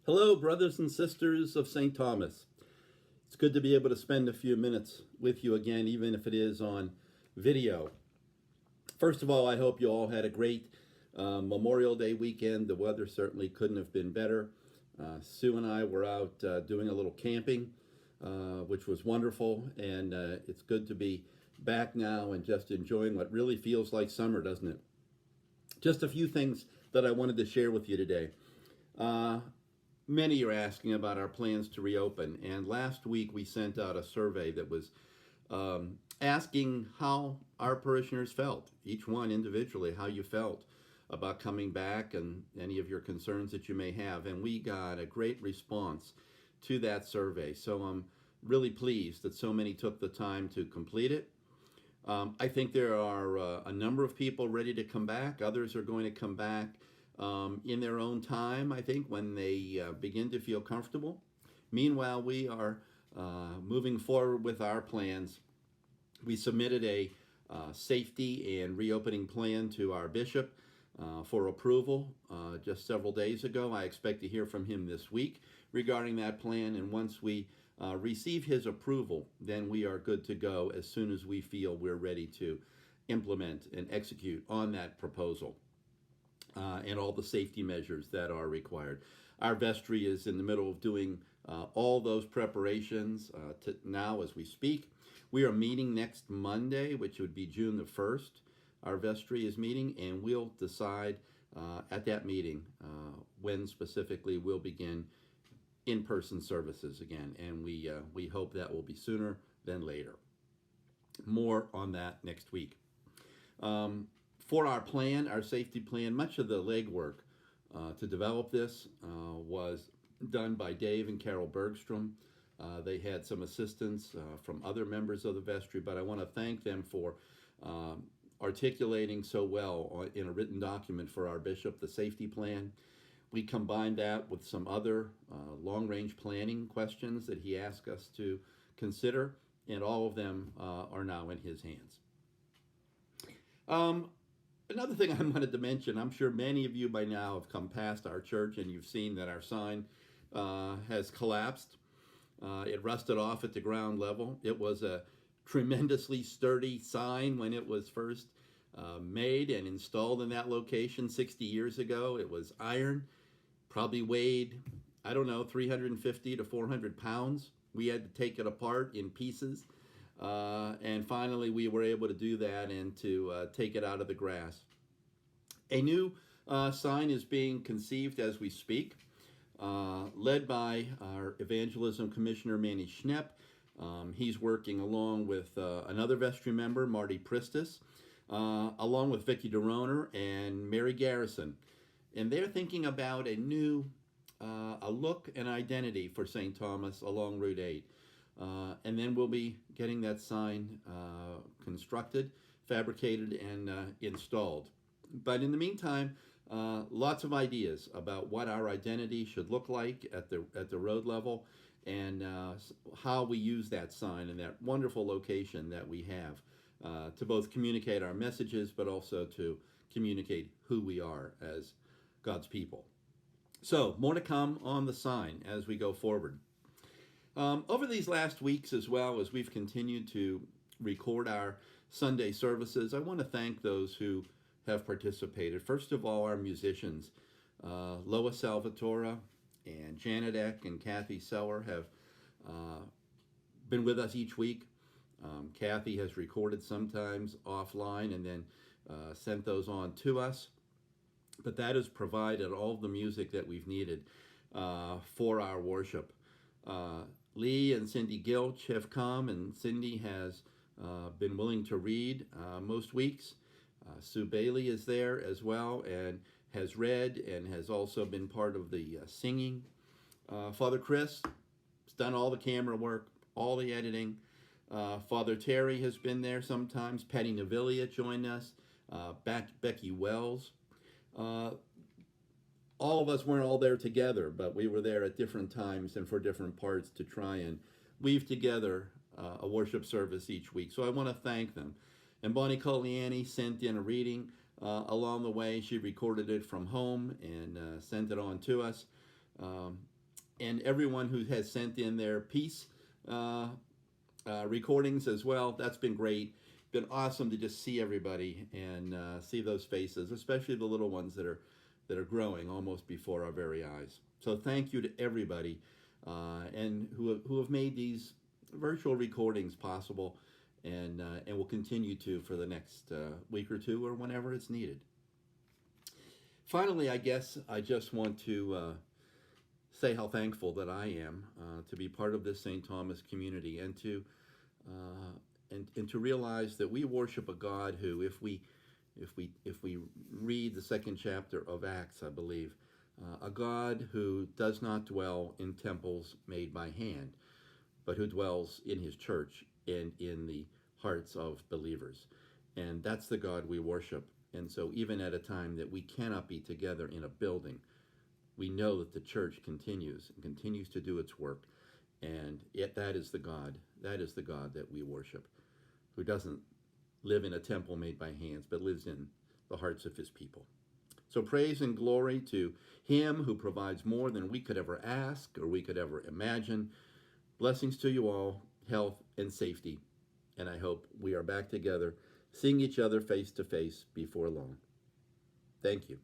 Hello, brothers and sisters of St. Thomas. It's good to be able to spend a few minutes with you again, even if it is on video. First of all, I hope you all had a great Memorial Day weekend. The weather certainly couldn't have been better. Sue and I were out doing a little camping, which was wonderful, and it's good to be back now and just enjoying what really feels like summer, doesn't it? Just a few things that I wanted to share with you today. Many are asking about our plans to reopen, and last week we sent out a survey that was asking how our parishioners felt, each one individually, how you felt about coming back and any of your concerns that you may have. And we got a great response to that survey. So I'm really pleased that so many took the time to complete it. I think there are a number of people ready to come back. Others are going to come back in their own time, I think, when they begin to feel comfortable. Meanwhile, we are moving forward with our plans. We submitted a safety and reopening plan to our bishop for approval just several days ago. I expect to hear from him this week regarding that plan, and once we receive his approval, then we are good to go as soon as we feel we're ready to implement and execute on that proposal and all the safety measures that are required. Our vestry is in the middle of doing all those preparations now as we speak. We are meeting next Monday, which would be June the 1st. Our vestry is meeting, and we'll decide at that meeting when specifically we'll begin in-person services again, and we hope that will be sooner than later. More on that next week. For our plan, our safety plan, much of the legwork to develop this was done by Dave and Carol Bergstrom. They had some assistance from other members of the vestry, but I want to thank them for articulating so well in a written document for our bishop the safety plan. We combined that with some other long-range planning questions that he asked us to consider, and all of them are now in his hands. Another thing I wanted to mention, I'm sure many of you by now have come past our church and you've seen that our sign has collapsed. It rusted off at the ground level. It was a tremendously sturdy sign when it was first made and installed in that location 60 years ago. It was iron, probably weighed, 350 to 400 pounds. We had to take it apart in pieces. And finally, we were able to do that and to take it out of the grass. A new sign is being conceived as we speak, led by our evangelism commissioner, Manny Schnepp. He's working along with another vestry member, Marty Pristis, along with Vicki DeRoner and Mary Garrison. And they're thinking about a new a look and identity for St. Thomas along Route 8. And then we'll be getting that sign constructed, fabricated, and installed. But in the meantime, lots of ideas about what our identity should look like at the road level, and how we use that sign in that wonderful location that we have to both communicate our messages, but also to communicate who we are as God's people. So more to come on the sign as we go forward. Over these last weeks, as well as we've continued to record our Sunday services, I want to thank those who have participated. First of all, our musicians, Lois Salvatore and Janet Eck and Kathy Seller have been with us each week. Kathy has recorded sometimes offline and then sent those on to us. But that has provided all the music that we've needed for our worship. Lee and Cindy Gilch have come, and Cindy has been willing to read most weeks. Sue Bailey is there as well and has read and has also been part of the singing. Father Chris has done all the camera work, all the editing. Father Terry has been there sometimes. Patty Navilia joined us. Becky Wells. All of us weren't all there together, but we were there at different times and for different parts to try and weave together a worship service each week. So I want to thank them. And Bonnie Coliani sent in a reading along the way. She recorded it from home and sent it on to us. and everyone who has sent in their peace uh, recordings as well. That's been great. Been awesome to just see everybody and see those faces, especially the little ones that are growing almost before our very eyes. So thank you to everybody and who have made these virtual recordings possible, and will continue to for the next week or two or whenever it's needed. Finally, I guess I just want to say how thankful that I am to be part of this St. Thomas community and to realize that we worship a God who, if we read the second chapter of Acts, I believe, a God who does not dwell in temples made by hand, but who dwells in his church and in the hearts of believers. And that's the God we worship. And so even at a time that we cannot be together in a building, we know that the church continues and continues to do its work. And yet that is the God that we worship, who doesn't live in a temple made by hands, but lives in the hearts of his people. So praise and glory to him who provides more than we could ever ask or we could ever imagine. Blessings to you all, health and safety. And I hope we are back together, seeing each other face to face before long. Thank you.